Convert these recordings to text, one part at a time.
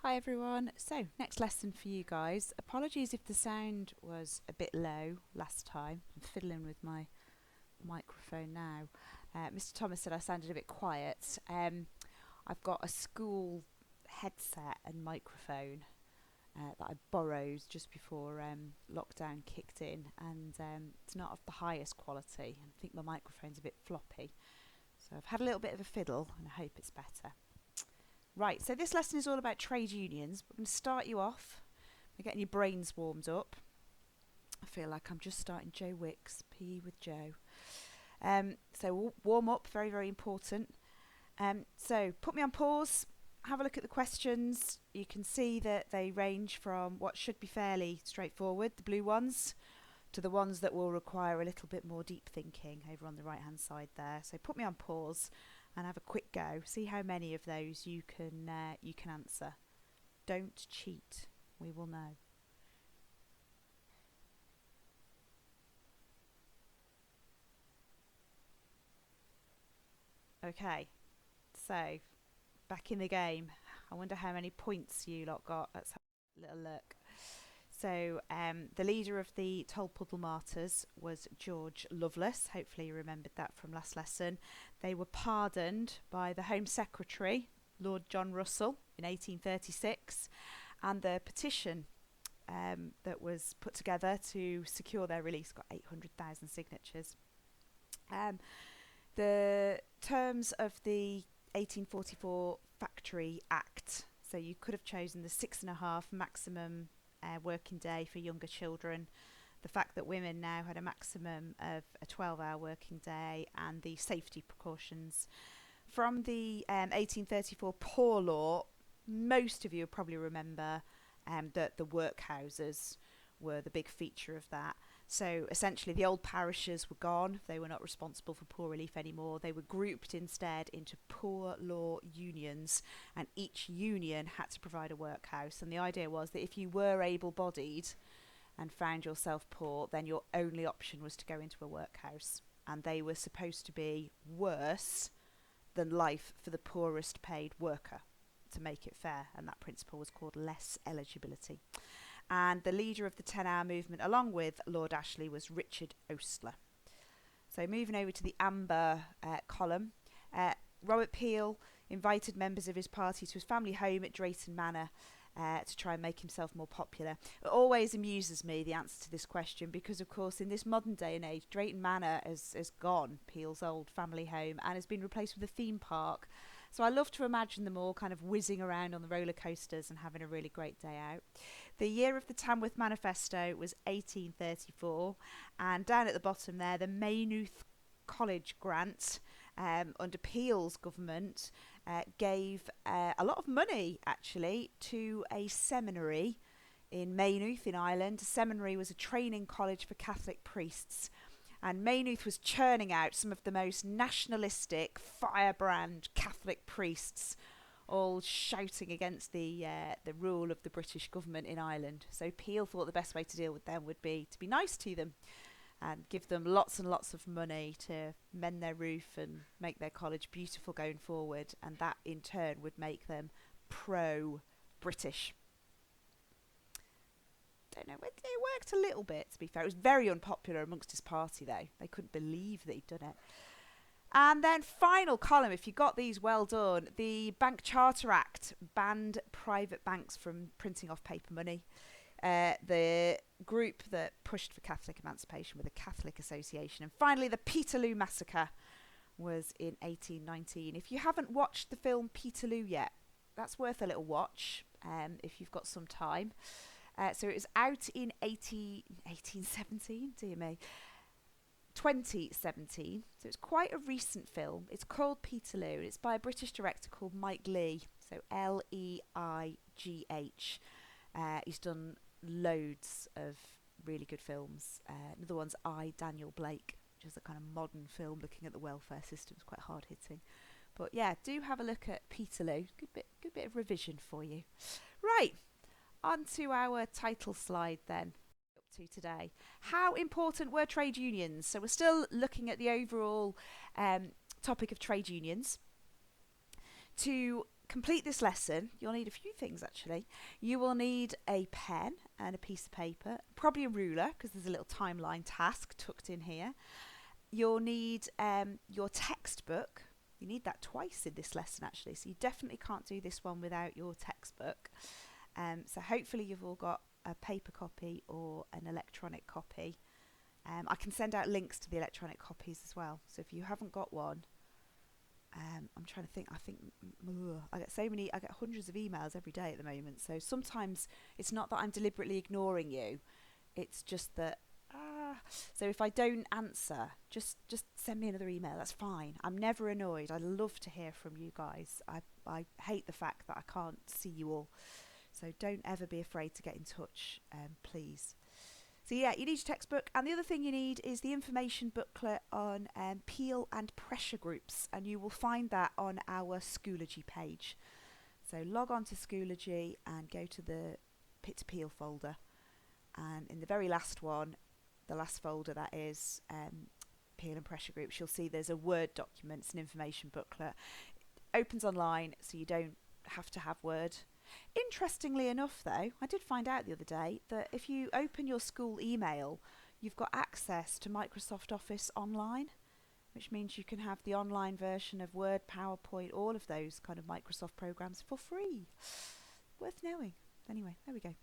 Hi everyone. So, next lesson for you guys. Apologies if the sound was a bit low last time. I'm fiddling with my microphone now. Mr. Thomas said I sounded a bit quiet. I've got a school headset and microphone that I borrowed just before lockdown kicked in, and it's not of the highest quality. I think my microphone's a bit floppy. So, I've had a little bit of a fiddle and I hope it's better. Right, so this lesson is all about trade unions. We're going to start you off by getting your brains warmed up. I feel like I'm just starting Joe Wicks, PE with Joe. So warm up, very, very important. So put me on pause, have a look at the questions. You can see that they range from what should be fairly straightforward, the blue ones, to the ones that will require a little bit more deep thinking over on the right hand side there. So put me on pause and have a quick go. See how many of those you can answer. Don't cheat. We will know. Okay, so back in the game. I wonder how many points you lot got. Let's have a little look. So the leader of the Tolpuddle Martyrs was George Lovelace. Hopefully you remembered that from last lesson. They were pardoned by the Home Secretary, Lord John Russell, in 1836, and the petition that was put together to secure their release got 800,000 signatures. The terms of the 1844 Factory Act, so you could have chosen the 6.5 maximum working day for younger children, the fact that women now had a maximum of a 12-hour working day, and the safety precautions. From the 1834 Poor Law, most of you probably remember that the workhouses were the big feature of that. So essentially the old parishes were gone. They were not responsible for poor relief anymore. They were grouped instead into poor law unions, and each union had to provide a workhouse. And the idea was that if you were able-bodied and found yourself poor, then your only option was to go into a workhouse. And they were supposed to be worse than life for the poorest paid worker, to make it fair. And that principle was called less eligibility. And the leader of the 10-hour movement, along with Lord Ashley, was Richard Oastler. So moving over to the amber column, Robert Peel invited members of his party to his family home at Drayton Manor to try and make himself more popular. It always amuses me, the answer to this question, because of course in this modern day and age, Drayton Manor has gone, Peel's old family home, and has been replaced with a theme park. So I love to imagine them all kind of whizzing around on the roller coasters and having a really great day out. The year of the Tamworth Manifesto was 1834, and down at the bottom there, the Maynooth College grant under Peel's government gave a lot of money actually to a seminary in Maynooth in Ireland. A seminary was a training college for Catholic priests, and Maynooth was churning out some of the most nationalistic, firebrand Catholic priests, all shouting against the rule of the British government in Ireland. So Peel thought the best way to deal with them would be to be nice to them and give them lots and lots of money to mend their roof and make their college beautiful going forward, and that in turn would make them pro-British. Don't know, it worked a little bit, to be fair. It was very unpopular amongst his party though. They couldn't believe that he'd done it. And then final column, if you got these, well done. The Bank Charter Act banned private banks from printing off paper money. The group that pushed for Catholic emancipation were the Catholic Association. And finally, the Peterloo Massacre was in 1819. If you haven't watched the film Peterloo yet, that's worth a little watch if you've got some time. So it was out in 1817, dear me, 2017. So it's quite a recent film. It's called Peterloo, and it's by a British director called Mike Leigh. So Leigh. He's done loads of really good films. Another one's Daniel Blake, which is a kind of modern film looking at the welfare system. It's quite hard hitting. But yeah, do have a look at Peterloo. Good bit of revision for you. Right, on to our title slide then. Up to today. How important were trade unions? So we're still looking at the overall topic of trade unions. To complete this lesson, you'll need a few things actually. You will need a pen and a piece of paper, probably a ruler because there's a little timeline task tucked in here. You'll need your textbook. You need that twice in this lesson actually, so you definitely can't do this one without your textbook. So hopefully you've all got a paper copy or an electronic copy. I can send out links to the electronic copies as well, so if you haven't got one, I'm trying to think. I get hundreds of emails every day at the moment. So sometimes it's not that I'm deliberately ignoring you. It's just that. So if I don't answer, just send me another email. That's fine. I'm never annoyed. I love to hear from you guys. I hate the fact that I can't see you all. So don't ever be afraid to get in touch, please. So yeah, you need your textbook, and the other thing you need is the information booklet on peel and pressure groups, and you will find that on our Schoology page. So log on to Schoology and go to the Pitt to Peel folder, and in the very last one, the last folder that is peel and pressure groups, you'll see there's a Word document. It's an information booklet. It opens online, so you don't have to have Word. Interestingly enough though, I did find out the other day that if you open your school email, you've got access to Microsoft Office online, which means you can have the online version of Word, PowerPoint, all of those kind of Microsoft programs for free. Worth knowing. Anyway, there we go.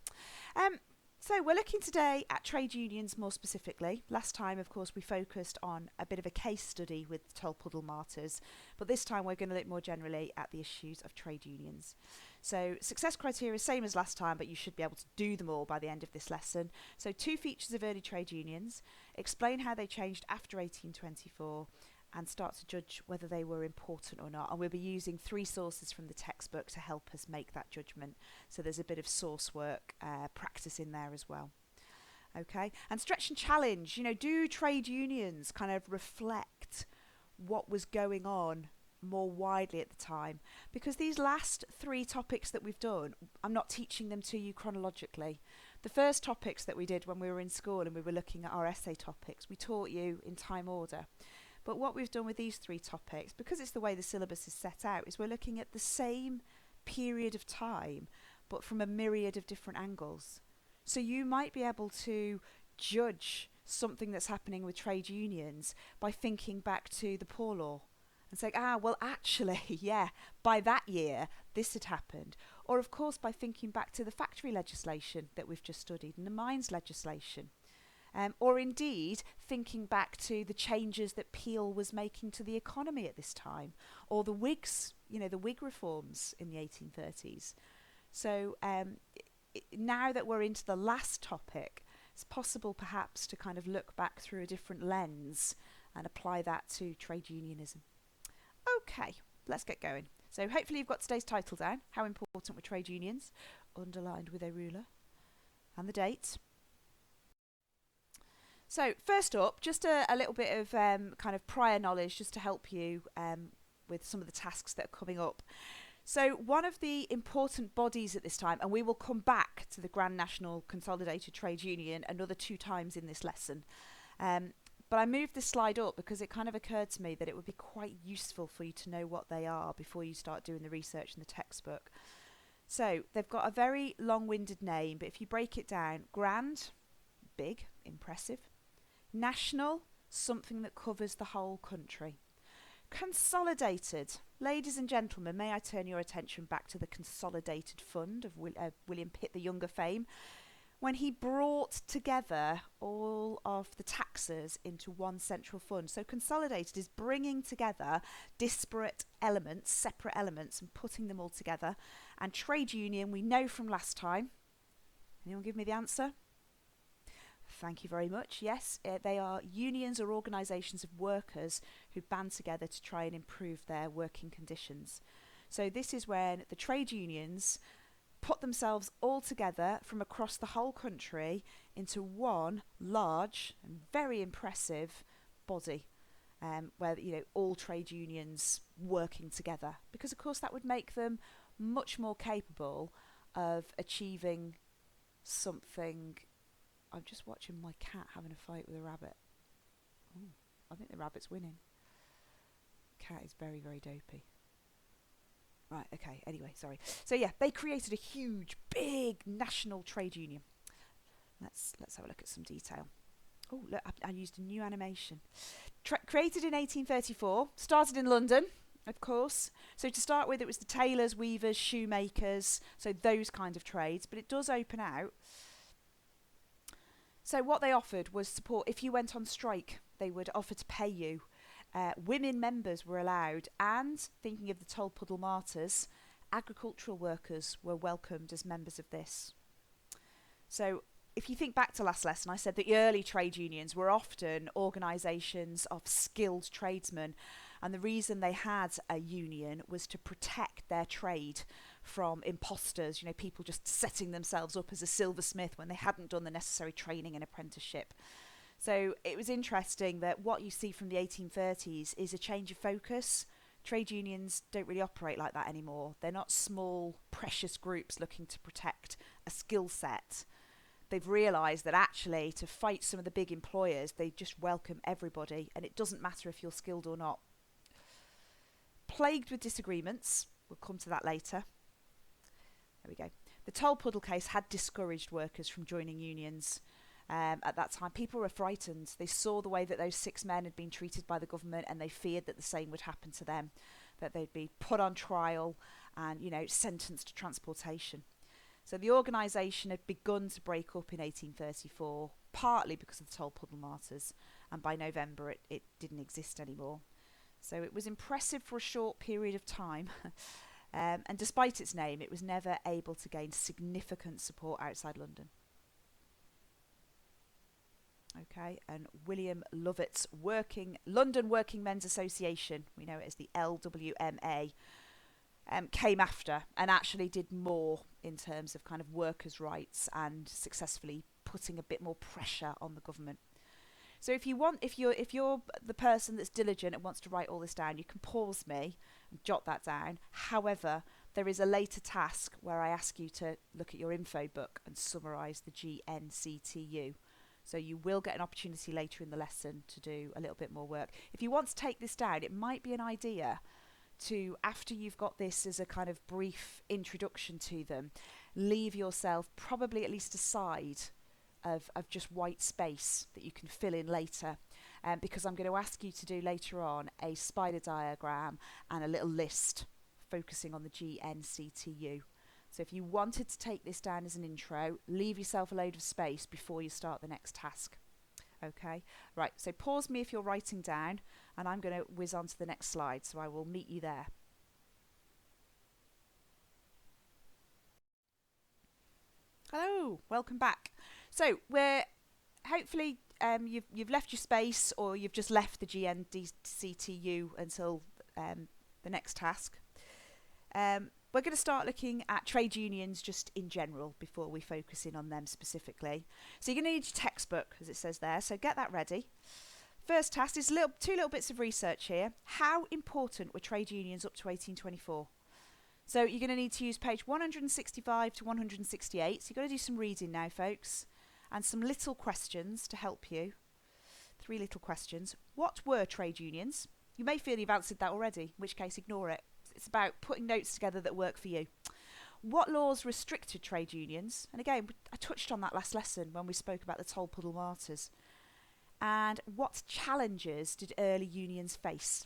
So we're looking today at trade unions more specifically. Last time, of course, we focused on a bit of a case study with Tolpuddle martyrs, but this time we're going to look more generally at the issues of trade unions. So success criteria, same as last time, but you should be able to do them all by the end of this lesson. So 2 features of early trade unions, explain how they changed after 1824, and start to judge whether they were important or not. And we'll be using 3 sources from the textbook to help us make that judgment. So there's a bit of source work practice in there as well. Okay, and stretch and challenge, do trade unions kind of reflect what was going on more widely at the time? Because these last 3 topics that we've done, I'm not teaching them to you chronologically. The first topics that we did when we were in school and we were looking at our essay topics, we taught you in time order. But what we've done with these 3 topics, because it's the way the syllabus is set out, is we're looking at the same period of time, but from a myriad of different angles. So you might be able to judge something that's happening with trade unions by thinking back to the Poor Law and saying, well, actually, yeah, by that year, this had happened. Or, of course, by thinking back to the factory legislation that we've just studied and the mines legislation. Or indeed thinking back to the changes that Peel was making to the economy at this time, or the Whigs, the Whig reforms in the 1830s. So now that we're into the last topic, it's possible perhaps to kind of look back through a different lens and apply that to trade unionism. Okay, let's get going. So hopefully you've got today's title down, How Important Were Trade Unions, underlined with a ruler, and the date. So first up, just a little bit of kind of prior knowledge just to help you with some of the tasks that are coming up. So one of the important bodies at this time, and we will come back to the Grand National Consolidated Trade Union another 2 times in this lesson, but I moved this slide up because it kind of occurred to me that it would be quite useful for you to know what they are before you start doing the research in the textbook. So they've got a very long-winded name, but if you break it down, Grand, big, impressive. National, something that covers the whole country. Consolidated. Ladies and gentlemen, may I turn your attention back to the Consolidated Fund of William Pitt the Younger fame, when he brought together all of the taxes into one central fund. So consolidated is bringing together disparate elements, separate elements, and putting them all together. And trade union, we know from last time. Anyone give me the answer? Thank you very much. Yes, they are unions or organisations of workers who band together to try and improve their working conditions. So this is when the trade unions put themselves all together from across the whole country into one large and very impressive body, where all trade unions working together, because of course that would make them much more capable of achieving something. I'm just watching my cat having a fight with a rabbit. Ooh, I think the rabbit's winning. Cat is very, very dopey. Right, okay, anyway, sorry. So yeah, they created a huge, big national trade union. Let's have a look at some detail. Oh, look, I used a new animation. Created in 1834, started in London, of course. So to start with, it was the tailors, weavers, shoemakers, so those kind of trades, but it does open out. So what they offered was support. If you went on strike, they would offer to pay you. Women members were allowed, and thinking of the Tolpuddle Martyrs, agricultural workers were welcomed as members of this. So if you think back to last lesson, I said that the early trade unions were often organisations of skilled tradesmen, and the reason they had a union was to protect their trade from imposters, you know, people just setting themselves up as a silversmith when they hadn't done the necessary training and apprenticeship. So it was interesting that what you see from the 1830s is a change of focus. Trade unions don't really operate like that anymore. They're not small, precious groups looking to protect a skill set. They've realised that actually to fight some of the big employers, they just welcome everybody, and it doesn't matter if you're skilled or not. Plagued with disagreements, we'll come to that later. There we go. The Tolpuddle case had discouraged workers from joining unions. At that time, people were frightened. They saw the way that those 6 men had been treated by the government, and they feared that the same would happen to them, that they'd be put on trial and, you know, sentenced to transportation. So the organisation had begun to break up in 1834, partly because of the Tolpuddle Martyrs, and by November it didn't exist anymore. So it was impressive for a short period of time, and despite its name, it was never able to gain significant support outside London. Okay, and William Lovett's London Working Men's Association, we know it as the LWMA, came after and actually did more in terms of kind of workers' rights and successfully putting a bit more pressure on the government. So if you're the person that's diligent and wants to write all this down, you can pause me and jot that down. However, there is a later task where I ask you to look at your info book and summarise the GNCTU. So you will get an opportunity later in the lesson to do a little bit more work. If you want to take this down, it might be an idea to, after you've got this as a kind of brief introduction to them, leave yourself probably at least a side of just white space that you can fill in later. Because I'm going to ask you to do later on a spider diagram and a little list focusing on the GNCTU. So if you wanted to take this down as an intro, leave yourself a load of space before you start the next task. Okay, right, so pause me if you're writing down, and I'm going to whiz on to the next slide, so I will meet you there. Hello, welcome back. So we're hopefully you've left your space, or you've just left the GNCTU until the next task. We're going to start looking at trade unions just in general before we focus in on them specifically. So you're going to need your textbook, as it says there, so get that ready. First task is two little bits of research here. How important were trade unions up to 1824? So you're going to need to use page 165 to 168. So you've got to do some reading now, folks, and some little questions to help you. 3 little questions. What were trade unions? You may feel you've answered that already, in which case ignore it. It's about putting notes together that work for you. What laws restricted trade unions? And again, I touched on that last lesson when we spoke about the Tolpuddle Martyrs. And what challenges did early unions face?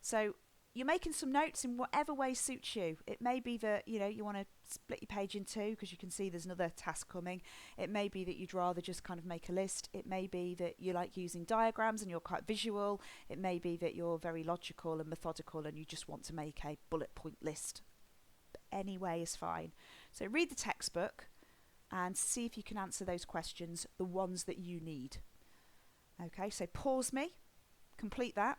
So you're making some notes in whatever way suits you. It may be that, you know, you want to split your page in 2 because you can see there's another task coming. It may be that you'd rather just kind of make a list. It may be that you like using diagrams and you're quite visual. It may be that you're very logical and methodical and you just want to make a bullet point list. But any way is fine. So read the textbook and see if you can answer those questions, the ones that you need. Okay, so pause me, complete that.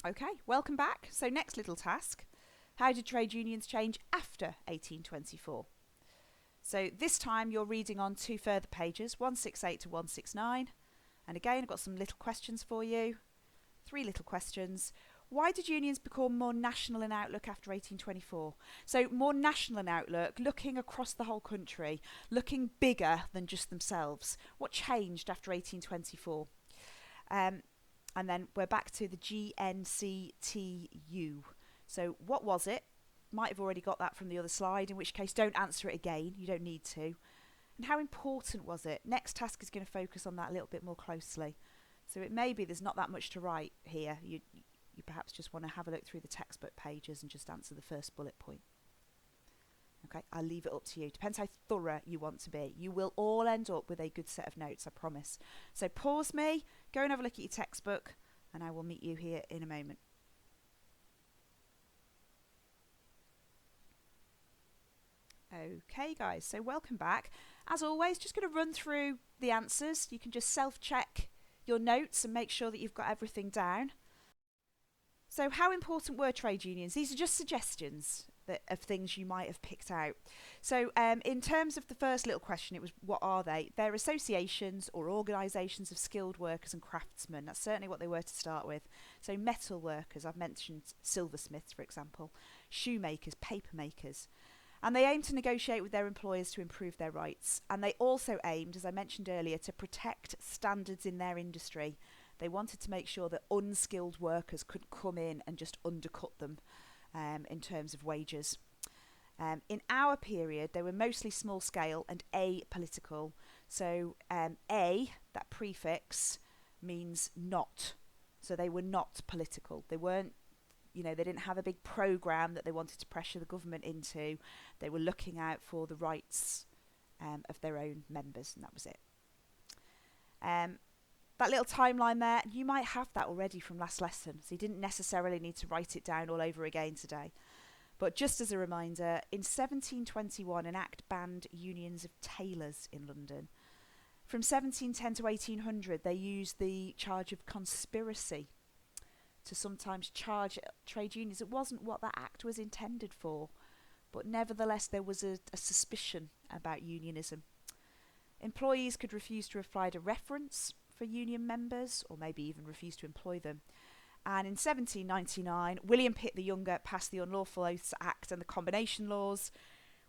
Okay, welcome back. So next little task. How did trade unions change after 1824? So this time you're reading on 2 further pages, 168 to 169. And again, I've got some little questions for you. 3 little questions. Why did unions become more national in outlook after 1824? So more national in outlook, looking across the whole country, looking bigger than just themselves. What changed after 1824? And then we're back to the GNCTU. So what was it? Might have already got that from the other slide, in which case don't answer it again. You don't need to. And how important was it? Next task is going to focus on that a little bit more closely. So it may be there's not that much to write here. You perhaps just want to have a look through the textbook pages and just answer the first bullet point. Okay, I'll leave it up to you. Depends how thorough you want to be. You will all end up with a good set of notes, I promise. So pause me, go and have a look at your textbook, and I will meet you here in a moment. Okay guys, so welcome back. As always, just going to run through the answers. You can just self-check your notes and make sure that you've got everything down. So how important were trade unions? These are just suggestions of things you might have picked out. So in terms of the first little question, it was what are they? They're associations or organisations of skilled workers and craftsmen. That's certainly what they were to start with. So metal workers, I've mentioned silversmiths for example, shoemakers, paper makers. And they aimed to negotiate with their employers to improve their rights. And they also aimed, as I mentioned earlier, to protect standards in their industry. They wanted to make sure that unskilled workers could come in and just undercut them in terms of wages. In our period, they were mostly small scale and apolitical. So A, that prefix, means not. So they were not political. They weren't, they didn't have a big programme that they wanted to pressure the government into. They were looking out for the rights of their own members, and that was it. That little timeline there, you might have that already from last lesson, so you didn't necessarily need to write it down all over again today. But just as a reminder, in 1721 an act banned unions of tailors in London. From 1710 to 1800 they used the charge of conspiracy to sometimes charge trade unions. It wasn't what that act was intended for, but nevertheless there was a suspicion about unionism. Employees could refuse to provide a reference for union members, or maybe even refuse to employ them. And in 1799, William Pitt the Younger passed the Unlawful Oaths Act and the Combination Laws,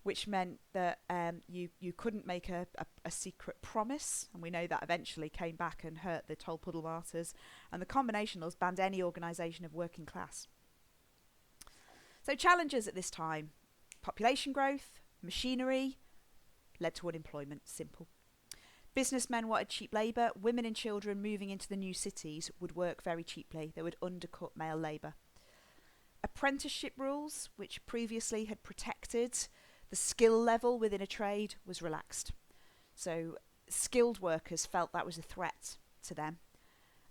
which meant that you couldn't make a secret promise, and we know that eventually came back and hurt the Tolpuddle martyrs. And the Combination Laws banned any organisation of working class. So challenges at this time: population growth, machinery, led to unemployment. Simple. Businessmen wanted cheap labour. Women and children moving into the new cities would work very cheaply. They would undercut male labour. Apprenticeship rules, which previously had protected the skill level within a trade, was relaxed. So skilled workers felt that was a threat to them.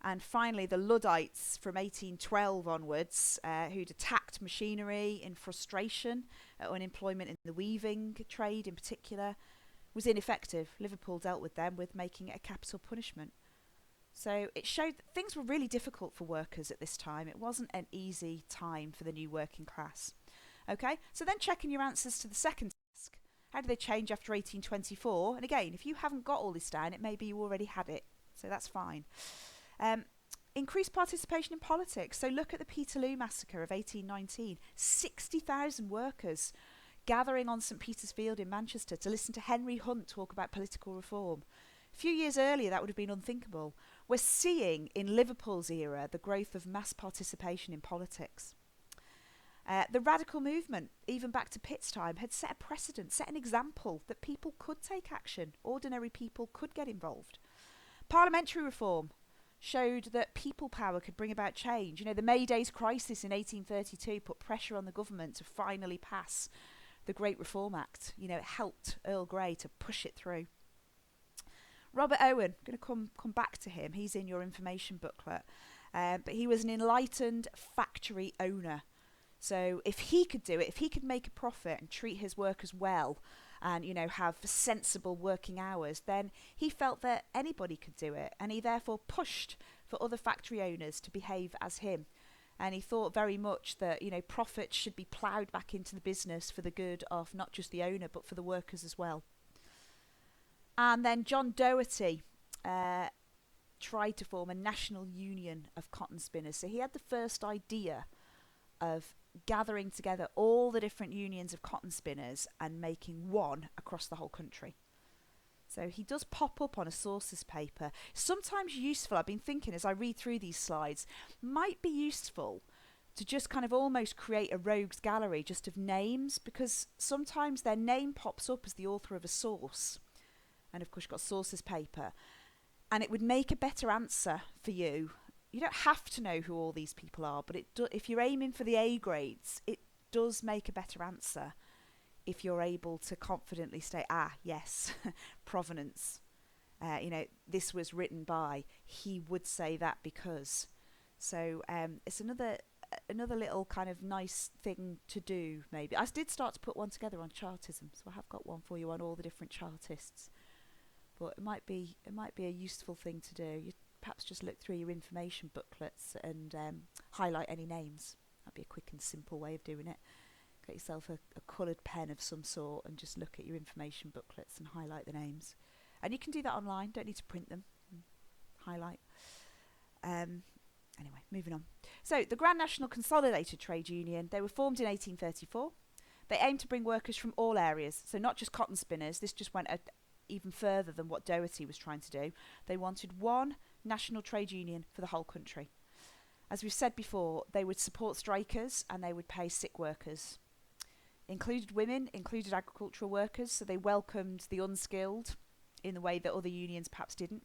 And finally, the Luddites from 1812 onwards, who'd attacked machinery in frustration at unemployment in the weaving trade in particular, was ineffective. Liverpool dealt with them with making it a capital punishment. So it showed that things were really difficult for workers at this time. It wasn't an easy time for the new working class. Okay, so then checking your answers to the second task. How do they change after 1824? And again, if you haven't got all this down, it may be you already had it. So that's fine. Increased participation in politics. So look at the Peterloo Massacre of 1819. 60,000 workers gathering on St Peter's Field in Manchester to listen to Henry Hunt talk about political reform. A few years earlier that would have been unthinkable. We're seeing in Liverpool's era the growth of mass participation in politics. The radical movement, even back to Pitt's time, had set a precedent, set an example that people could take action. Ordinary people could get involved. Parliamentary reform showed that people power could bring about change. The May Days crisis in 1832 put pressure on the government to finally pass the Great Reform Act. It helped Earl Grey to push it through. Robert Owen, I'm going to come back to him. He's in your information booklet. But he was an enlightened factory owner. So if he could do it, if he could make a profit and treat his workers well and, have sensible working hours, then he felt that anybody could do it. And he therefore pushed for other factory owners to behave as him. And he thought very much that, profits should be ploughed back into the business for the good of not just the owner, but for the workers as well. And then John Doherty tried to form a national union of cotton spinners. So he had the first idea of gathering together all the different unions of cotton spinners and making one across the whole country. So he does pop up on a sources paper. Sometimes useful, I've been thinking as I read through these slides, might be useful to just kind of almost create a rogues gallery just of names, because sometimes their name pops up as the author of a source. And of course you've got sources paper. And it would make a better answer for you. You don't have to know who all these people are, but if you're aiming for the A grades, it does make a better answer if you're able to confidently say, yes, provenance. This was written by, he would say that because. So it's another little kind of nice thing to do, maybe. I did start to put one together on Chartism, so I have got one for you on all the different Chartists. But it might be a useful thing to do. You perhaps just look through your information booklets and highlight any names. That'd be a quick and simple way of doing it. Get yourself a coloured pen of some sort and just look at your information booklets and highlight the names. And you can do that online. Don't need to print them. Highlight. Anyway, moving on. So the Grand National Consolidated Trade Union, they were formed in 1834. They aimed to bring workers from all areas, so not just cotton spinners. This just went even further than what Doherty was trying to do. They wanted one national trade union for the whole country. As we've said before, they would support strikers and they would pay sick workers. Included women, included agricultural workers, so they welcomed the unskilled in the way that other unions perhaps didn't.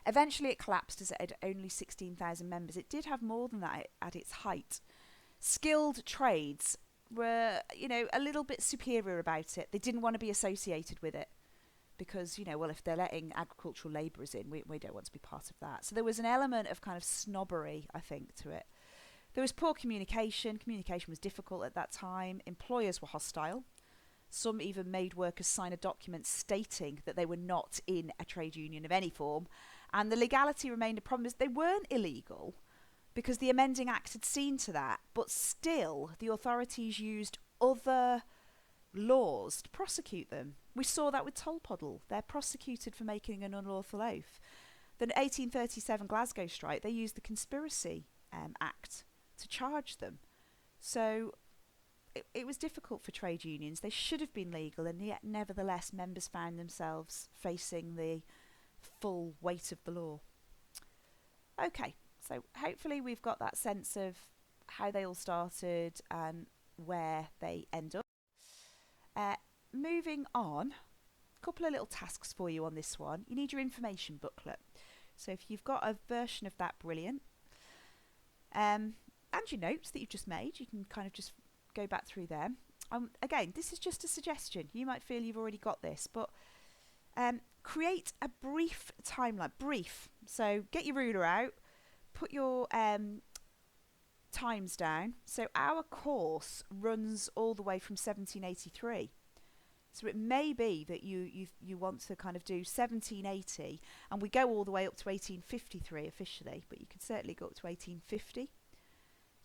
Eventually it collapsed as it had only 16,000 members. It did have more than that at its height. Skilled trades were, a little bit superior about it. They didn't want to be associated with it because, if they're letting agricultural labourers in, we don't want to be part of that. So there was an element of kind of snobbery, I think, to it. There was poor communication. Communication was difficult at that time. Employers were hostile. Some even made workers sign a document stating that they were not in a trade union of any form. And the legality remained a problem. They weren't illegal because the amending act had seen to that. But still, the authorities used other laws to prosecute them. We saw that with Tolpodle. They're prosecuted for making an unlawful oath. The 1837 Glasgow strike, they used the Conspiracy Act to charge them. So it was difficult for trade unions. They should have been legal, and yet nevertheless members found themselves facing the full weight of the law. Okay, so hopefully we've got that sense of how they all started and where they end up. Moving on, a couple of little tasks for you on this one. You need your information booklet. So if you've got a version of that, brilliant. And your notes that you've just made, you can kind of just go back through them. Again, this is just a suggestion. You might feel you've already got this, but create a brief timeline. Brief. So get your ruler out, put your times down. So our course runs all the way from 1783. So it may be that you want to kind of do 1780, and we go all the way up to 1853 officially, but you can certainly go up to 1850.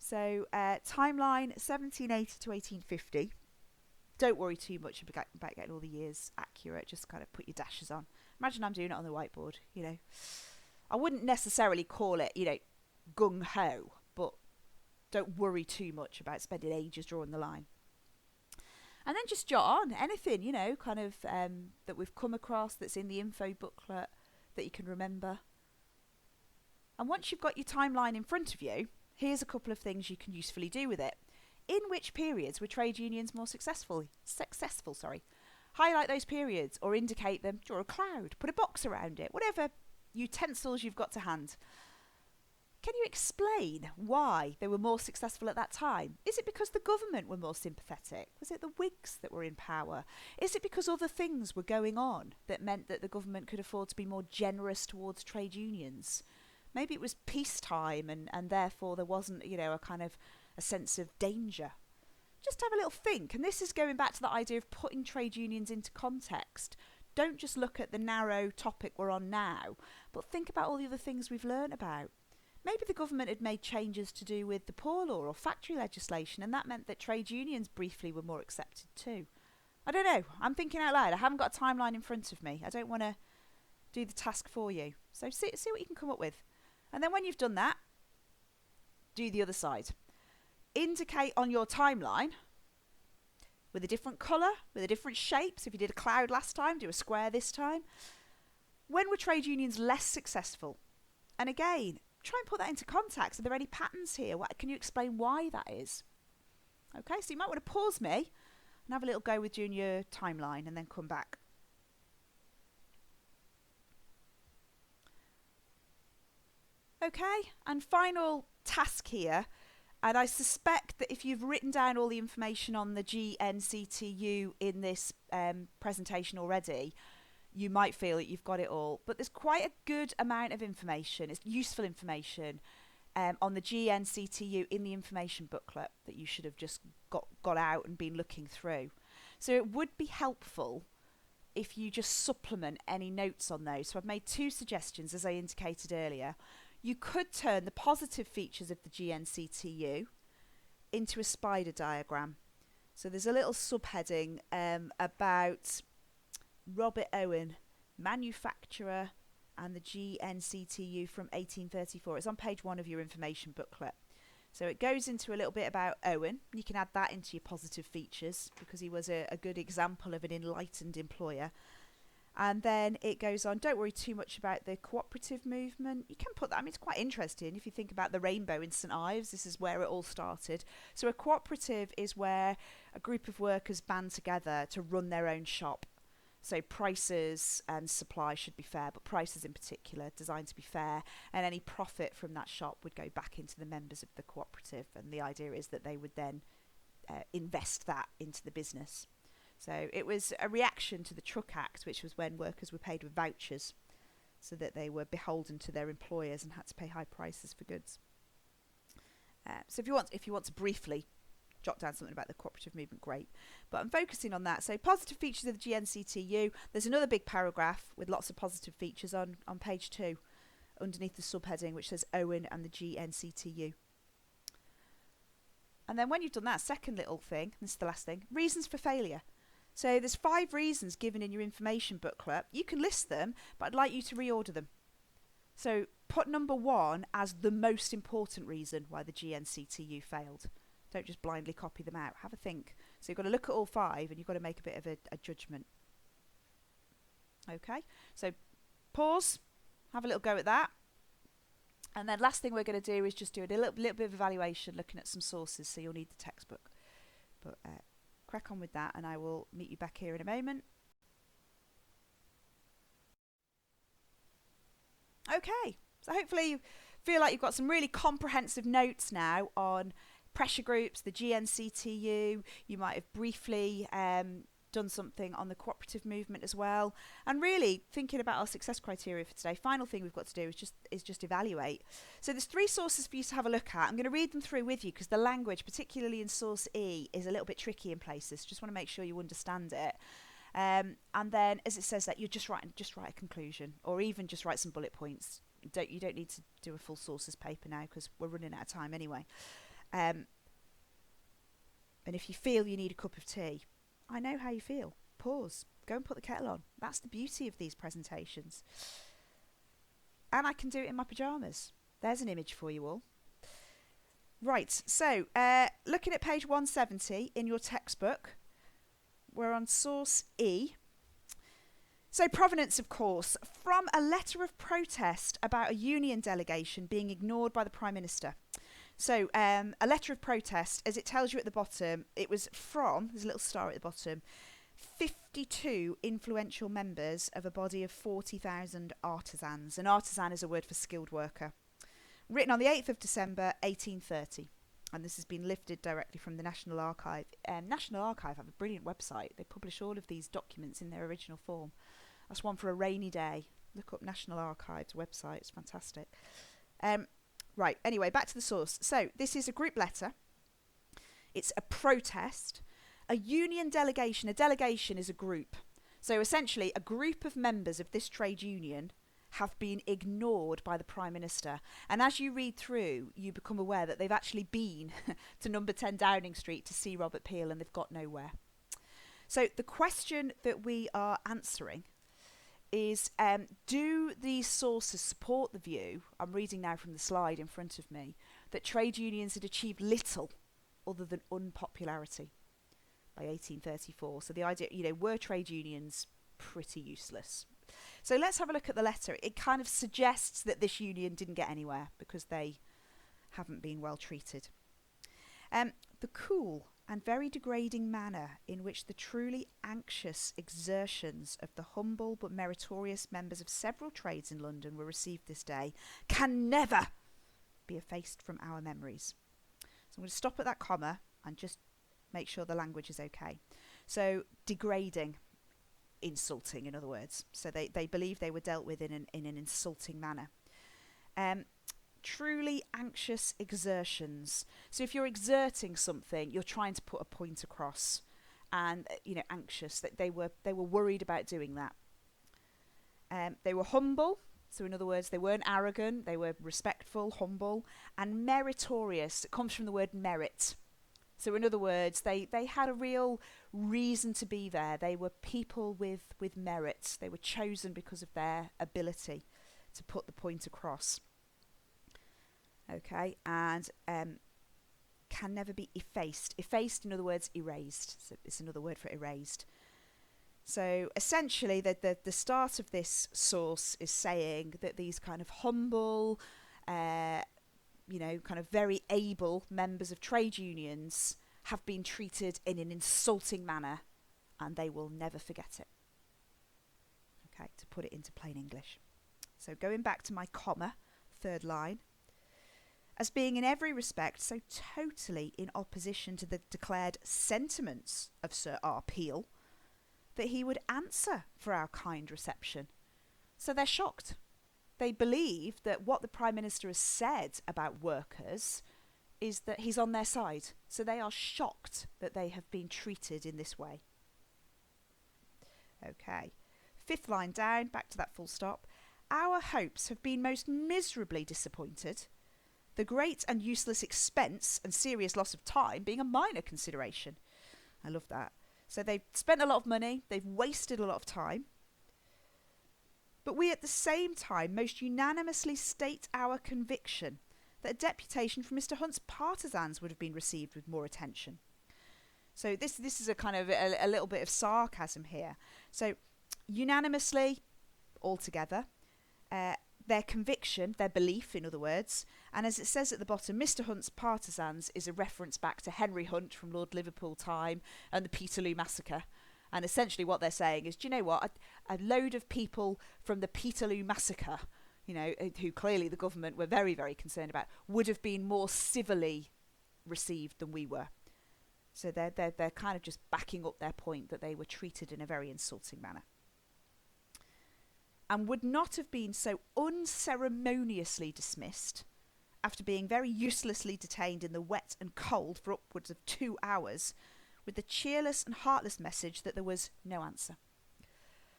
So timeline 1780 to 1850. Don't worry too much about getting all the years accurate. Just kind of put your dashes on. Imagine I'm doing it on the whiteboard, I wouldn't necessarily call it, gung-ho, but don't worry too much about spending ages drawing the line. And then just jot on anything, kind of that we've come across that's in the info booklet that you can remember. And once you've got your timeline in front of you, here's a couple of things you can usefully do with it. In which periods were trade unions more successful? Highlight those periods or indicate them. Draw a cloud, put a box around it, whatever utensils you've got to hand. Can you explain why they were more successful at that time? Is it because the government were more sympathetic? Was it the Whigs that were in power? Is it because other things were going on that meant that the government could afford to be more generous towards trade unions? Maybe it was peacetime and therefore there wasn't, a kind of a sense of danger. Just have a little think. And this is going back to the idea of putting trade unions into context. Don't just look at the narrow topic we're on now, but think about all the other things we've learned about. Maybe the government had made changes to do with the poor law or factory legislation, and that meant that trade unions briefly were more accepted too. I don't know. I'm thinking out loud. I haven't got a timeline in front of me. I don't want to do the task for you. So see what you can come up with. And then when you've done that, do the other side. Indicate on your timeline with a different colour, with a different shape. So if you did a cloud last time, do a square this time. When were trade unions less successful? And again, try and put that into context. Are there any patterns here? Can you explain why that is? Okay, so you might want to pause me and have a little go with doing your timeline and then come back. Okay, and final task here. And I suspect that if you've written down all the information on the GNCTU in this presentation already, you might feel that you've got it all. But there's quite a good amount of information. It's useful information on the GNCTU in the information booklet that you should have just got out and been looking through. So it would be helpful if you just supplement any notes on those. So I've made 2 suggestions, as I indicated earlier. You could turn the positive features of the GNCTU into a spider diagram. So there's a little subheading about Robert Owen, manufacturer, and the GNCTU from 1834. It's on page 1 of your information booklet. So it goes into a little bit about Owen. You can add that into your positive features because he was a good example of an enlightened employer. And then it goes on, don't worry too much about the cooperative movement. You can put that, I mean, it's quite interesting. If you think about the rainbow in St Ives, this is where it all started. So a cooperative is where a group of workers band together to run their own shop. So prices and supply should be fair, but prices in particular designed to be fair, and any profit from that shop would go back into the members of the cooperative, and the idea is that they would then invest that into the business. So it was a reaction to the Truck Act, which was when workers were paid with vouchers so that they were beholden to their employers and had to pay high prices for goods. So if you want to briefly jot down something about the cooperative movement, great. But I'm focusing on that. So positive features of the GNCTU. There's another big paragraph with lots of positive features on page 2 underneath the subheading, which says Owen and the GNCTU. And then when you've done that, second little thing, this is the last thing, reasons for failure. So there's 5 reasons given in your information booklet. You can list them, but I'd like you to reorder them. So put number 1 as the most important reason why the GNCTU failed. Don't just blindly copy them out. Have a think. So you've got to look at all 5 and you've got to make a bit of a judgment. Okay, so pause, have a little go at that. And then last thing we're going to do is just do a little bit of evaluation, looking at some sources, so you'll need the textbook. But crack on with that and I will meet you back here in a moment. Okay, so hopefully you feel like you've got some really comprehensive notes now on pressure groups, the GNCTU. You might have briefly done something on the cooperative movement as well, and really thinking about our success criteria for today. Final thing we've got to do is just evaluate. So there's 3 sources for you to have a look at. I'm going to read them through with you because the language, particularly in source E, is a little bit tricky in places. Just want to make sure you understand it. And then, as it says, that you just write a conclusion, or even just write some bullet points. You don't need to do a full sources paper now because we're running out of time anyway. And if you feel you need a cup of tea, I know how you feel. Pause. Go and put the kettle on. That's the beauty of these presentations. And I can do it in my pyjamas. There's an image for you all. Right, so looking at page 170 in your textbook, we're on source E. So provenance, of course, from a letter of protest about a union delegation being ignored by the Prime Minister. So a letter of protest, as it tells you at the bottom, it was from, there's a little star at the bottom, 52 influential members of a body of 40,000 artisans. An artisan is a word for skilled worker. Written on the 8th of December, 1830. And this has been lifted directly from the National Archive. National Archive have a brilliant website. They publish all of these documents in their original form. That's one for a rainy day. Look up National Archive's website. It's fantastic. Right, anyway, back to the source. So this is a group letter. It's a protest. A union delegation. A delegation is a group. So essentially, a group of members of this trade union have been ignored by the Prime Minister. And as you read through, you become aware that they've actually been to number 10 Downing Street to see Robert Peel and they've got nowhere. So the question that we are answering is, do these sources support the view, I'm reading now from the slide in front of me, that trade unions had achieved little other than unpopularity? by 1834. So the idea, were trade unions pretty useless? So let's have a look at the letter. It kind of suggests that this union didn't get anywhere because they haven't been well treated. The cool and very degrading manner in which the truly anxious exertions of the humble but meritorious members of several trades in London were received this day can never be effaced from our memories. So I'm going to stop at that comma and just make sure the language is okay. So degrading, insulting, in other words. So they believe they were dealt with in an insulting manner. Truly anxious exertions. So if you're exerting something, you're trying to put a point across, and anxious, that they were worried about doing that. They were humble. So in other words, they weren't arrogant. They were respectful, humble, and meritorious. It comes from the word merit. So in other words, they had a real reason to be there. They were people with merit. They were chosen because of their ability to put the point across. Okay, and can never be effaced. Effaced, in other words, erased. So it's another word for erased. So essentially, the start of this source is saying that these kind of humble, kind of very able members of trade unions have been treated in an insulting manner, and they will never forget it. Okay, to put it into plain English. So going back to my comma, third line. As being in every respect so totally in opposition to the declared sentiments of Sir R. Peel, that he would answer for our kind reception. So they're shocked. They believe that what the Prime Minister has said about workers is that he's on their side. So they are shocked that they have been treated in this way. Okay. Fifth line down, back to that full stop. Our hopes have been most miserably disappointed. The great and useless expense and serious loss of time being a minor consideration. I love that. So they've spent a lot of money, they've wasted a lot of time. But we at the same time most unanimously state our conviction that a deputation from Mr. Hunt's partisans would have been received with more attention. So this is a kind of a little bit of sarcasm here. So unanimously, altogether, their conviction, their belief, in other words, and as it says at the bottom, Mr. Hunt's partisans is a reference back to Henry Hunt from Lord Liverpool time and the Peterloo Massacre. And essentially what they're saying is, do you know what, a load of people from the Peterloo Massacre, who clearly the government were very, very concerned about, would have been more civilly received than we were. So they're kind of just backing up their point that they were treated in a very insulting manner. And would not have been so unceremoniously dismissed after being very uselessly detained in the wet and cold for upwards of 2 hours, with the cheerless and heartless message that there was no answer.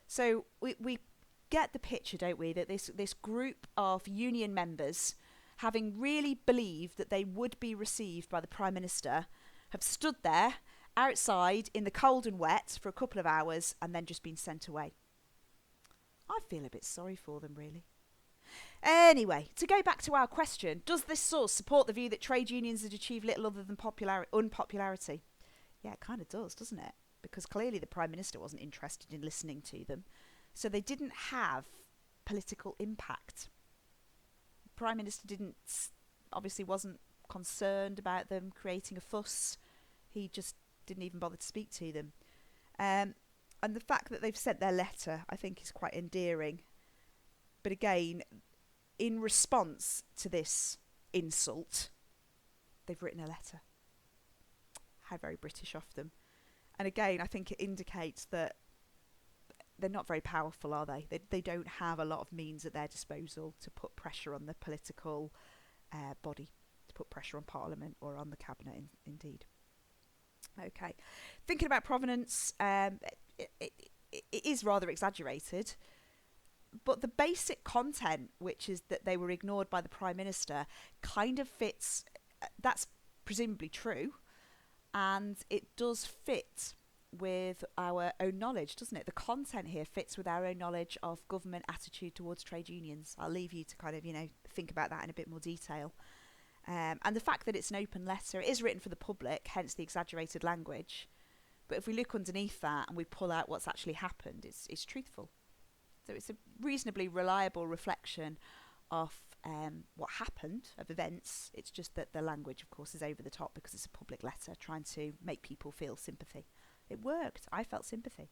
So we get the picture, don't we, that this group of union members, having really believed that they would be received by the Prime Minister, have stood there outside in the cold and wet for a couple of hours and then just been sent away. I feel a bit sorry for them, really. Anyway, to go back to our question, does this source support the view that trade unions had achieved little other than unpopularity? Yeah, it kind of does, doesn't it? Because clearly the Prime Minister wasn't interested in listening to them. So they didn't have political impact. The Prime Minister obviously wasn't concerned about them creating a fuss. He just didn't even bother to speak to them. And the fact that they've sent their letter, I think, is quite endearing. But again, in response to this insult, they've written a letter. How very British of them. And again, I think it indicates that they're not very powerful, are they? They don't have a lot of means at their disposal to put pressure on the political body, to put pressure on Parliament or on the Cabinet, indeed. Okay. Thinking about provenance, it is rather exaggerated, but the basic content, which is that they were ignored by the Prime Minister, kind of fits. That's presumably true, and it does fit with our own knowledge, doesn't it? The content here fits with our own knowledge of government attitude towards trade unions. I'll leave you to kind of, think about that in a bit more detail. And the fact that it's an open letter, it is written for the public, hence the exaggerated language. But if we look underneath that and we pull out what's actually happened, it's truthful. So it's a reasonably reliable reflection of what happened, of events. It's just that the language, of course, is over the top because it's a public letter trying to make people feel sympathy. It worked. I felt sympathy.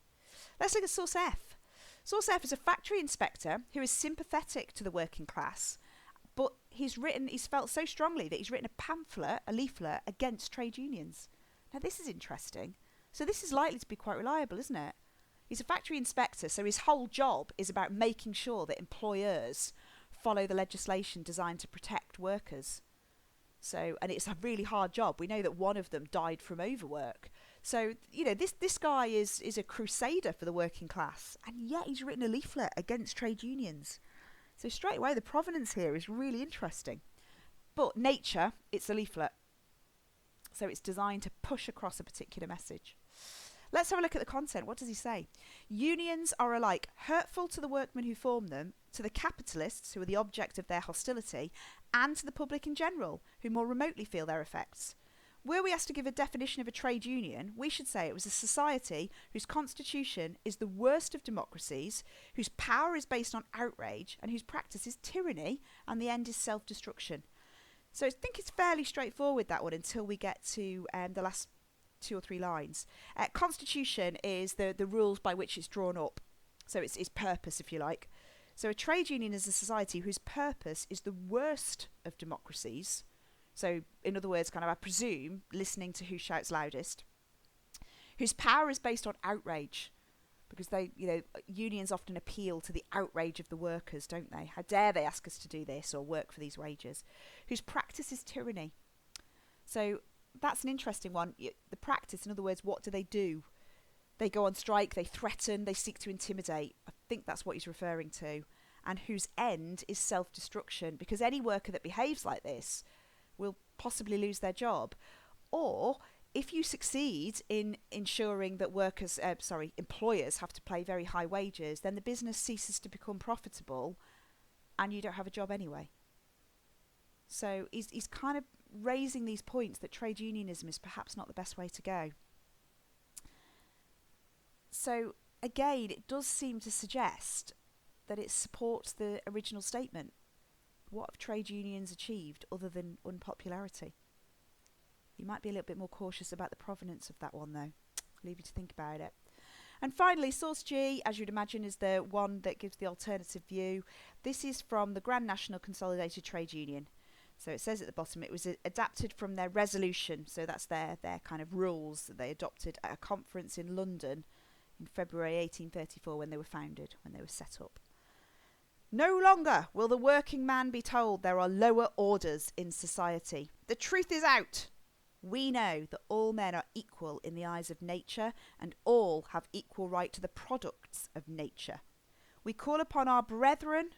Let's look at source F. Source F is a factory inspector who is sympathetic to the working class, but he's felt so strongly that he's written a leaflet against trade unions. Now this is interesting. So this is likely to be quite reliable, isn't it? He's a factory inspector, so his whole job is about making sure that employers follow the legislation designed to protect workers. So, and it's a really hard job. We know that one of them died from overwork. So, this guy is a crusader for the working class, and yet he's written a leaflet against trade unions. So straight away, the provenance here is really interesting. But nature, it's a leaflet. So it's designed to push across a particular message. Let's have a look at the content. What does he say? Unions are alike hurtful to the workmen who form them, to the capitalists who are the object of their hostility, and to the public in general, who more remotely feel their effects. Were we asked to give a definition of a trade union, we should say it was a society whose constitution is the worst of democracies, whose power is based on outrage, and whose practice is tyranny, and the end is self-destruction. So I think it's fairly straightforward, that one, until we get to the last 2 or 3 lines. Constitution is the rules by which it's drawn up. So it's purpose, if you like. So a trade union is a society whose purpose is the worst of democracies. So in other words, kind of, I presume, listening to who shouts loudest. Whose power is based on outrage. Because unions often appeal to the outrage of the workers, don't they? How dare they ask us to do this or work for these wages? Whose practice is tyranny. So that's an interesting one. The practice, in other words, what do? They go on strike, they threaten, they seek to intimidate. I think that's what he's referring to. And whose end is self-destruction, because any worker that behaves like this will possibly lose their job. Or if you succeed in ensuring that employers have to pay very high wages, then the business ceases to become profitable and you don't have a job anyway. So he's kind of raising these points that trade unionism is perhaps not the best way to go. So again, it does seem to suggest that it supports the original statement. What have trade unions achieved other than unpopularity? You might be a little bit more cautious about the provenance of that one, though. I'll leave you to think about it. And finally, source G, as you'd imagine, is the one that gives the alternative view. This is from the Grand National Consolidated Trade Union. So it says at the bottom, it was adapted from their resolution. So that's their kind of rules that they adopted at a conference in London in February 1834 when they were founded, when they were set up. No longer will the working man be told there are lower orders in society. The truth is out. We know that all men are equal in the eyes of nature and all have equal right to the products of nature. We call upon our brethren,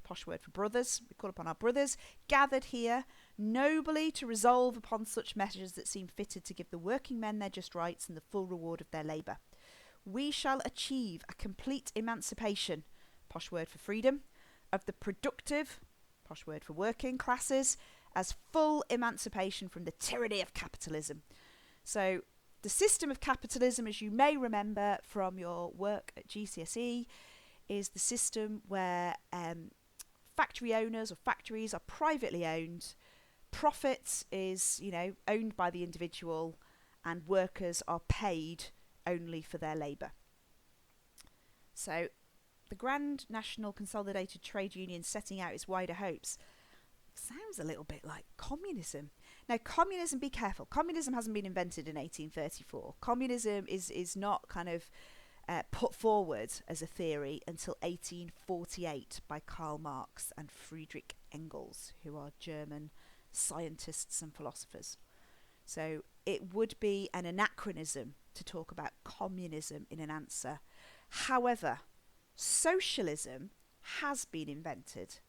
posh word for brothers, we call upon our brothers gathered here nobly to resolve upon such measures that seem fitted to give the working men their just rights and the full reward of their labour. We shall achieve a complete emancipation, posh word for freedom, of the productive, posh word for working classes, as full emancipation from the tyranny of capitalism. So the system of capitalism, as you may remember from your work at GCSE, is the system where factory owners or factories are privately owned, profit is owned by the individual, and workers are paid only for their labour. So the Grand National Consolidated Trade Union setting out its wider hopes sounds a little bit like communism. Now, communism, be careful. Communism hasn't been invented in 1834. Communism is not kind of put forward as a theory until 1848 by Karl Marx and Friedrich Engels, who are German scientists and philosophers. So it would be an anachronism to talk about communism in an answer. However, socialism has been invented.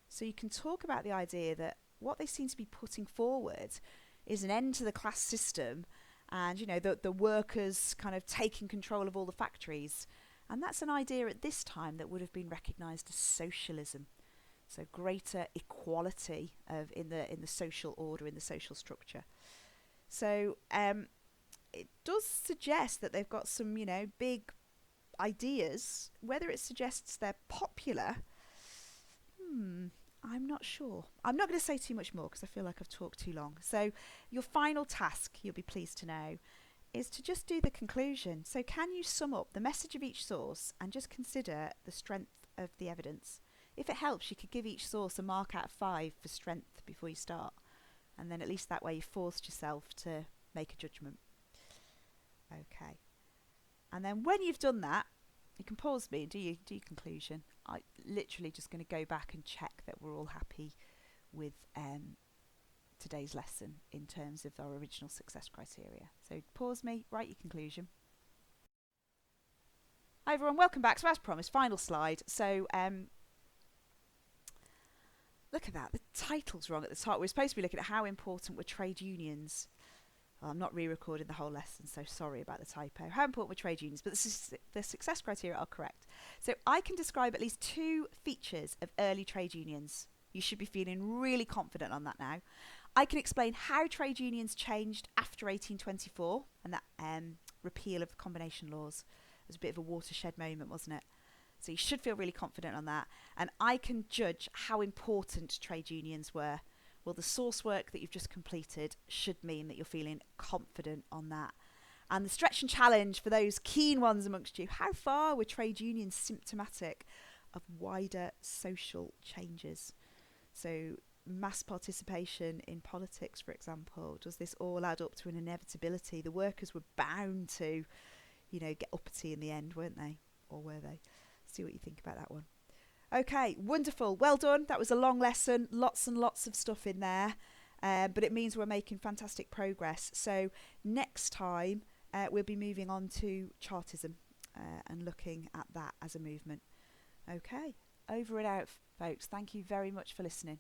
So you can talk about the idea that what they seem to be putting forward is an end to the class system and, the workers kind of taking control of all the factories. And that's an idea at this time that would have been recognised as socialism. So greater equality in the social order, in the social structure. So it does suggest that they've got some, big ideas. Whether it suggests they're popular, I'm not sure. I'm not going to say too much more because I feel like I've talked too long. So your final task, you'll be pleased to know, is to just do the conclusion. So can you sum up the message of each source and just consider the strength of the evidence? If it helps, you could give each source a mark out of 5 for strength before you start. And then at least that way you've forced yourself to make a judgment. Okay. And then when you've done that, you can pause me and do your conclusion. I'm literally just going to go back and check that we're all happy with today's lesson in terms of our original success criteria. So pause me, write your conclusion. Hi everyone, welcome back. So as promised, final slide. So look at that, the title's wrong at the top. We're supposed to be looking at how important were trade unions. Well, I'm not re-recording the whole lesson, so sorry about the typo. How important were trade unions? But the success criteria are correct. So I can describe at least 2 features of early trade unions. You should be feeling really confident on that now. I can explain how trade unions changed after 1824 and that repeal of the combination laws. It was a bit of a watershed moment, wasn't it? So you should feel really confident on that. And I can judge how important trade unions were. Well, the source work that you've just completed should mean that you're feeling confident on that. And the stretch and challenge for those keen ones amongst you, how far were trade unions symptomatic of wider social changes? So mass participation in politics, for example, does this all add up to an inevitability? The workers were bound to, get uppity in the end, weren't they? Or were they? See what you think about that one. Okay, wonderful. Well done. That was a long lesson. Lots and lots of stuff in there. But it means we're making fantastic progress. So next time, we'll be moving on to Chartism and looking at that as a movement. Okay, over and out, folks. Thank you very much for listening.